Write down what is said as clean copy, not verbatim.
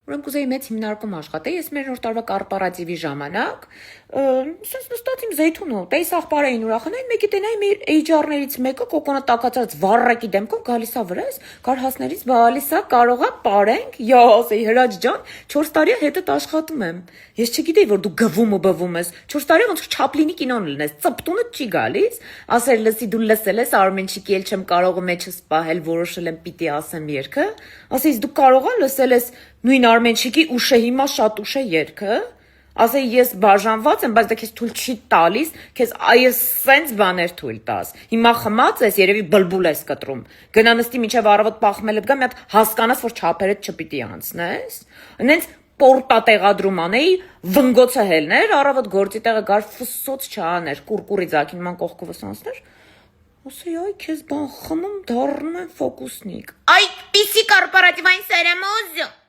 Ուրեմն կուզեի մեծ հիմնարկում աշխատեի, ես մեր նոր տարվա կորպորատիվի ժամանակ, սենց նստած իմ զեյթունը, տեյս աղբարային ուրախանային, մեկի տենայի մեր HR-ներից մեկը կոկոնատ տակացած վառակի դեմքով գալիս ա վրես, կարհասներից բալիս ա, կարողա պարենք, ասեի հրաչ ջան, 4 տարի հետդ աշխատում եմ, ես չգիտեի, որ դու գվում ու բվում ես, 4 տարի ոնց որ Չապլինի կինոն լնես, ծպտունը չի գալիս, ասեր լսի դու լսել ես Արմենչիկի էլ չեմ կարող մեջս պահել, որոշել եմ պիտի ասեմ երգը, ասեիս դու կարող ա լսել ես նույն Արմենչիկի ուշը հիմա շատ ուշ է երգը, ասեի ես բաժանված եմ, բայց դա քեզ թույլ չի տալիս, քեզ այս սենց բաներ թույլ տաս, հիմա խմած ես, երևի բլբուլ ես կտրում, գնա նստի մինչև առավոտ պախմելդ գա, մի հատ հասկանաս, որ չափերդ չպիտի անցնես, նենց պորտա տեղադրում անեի, վնգոցը հելներ, առավոտ գործի տեղը գար ֆսոց չաներ, կուրկուրի ձակին ման կողքովս անցներ, ասեի այ քեզ բան խմում դառնում եմ ֆոկուսնիկ, Ay, pisi corporativa en Ceremoso.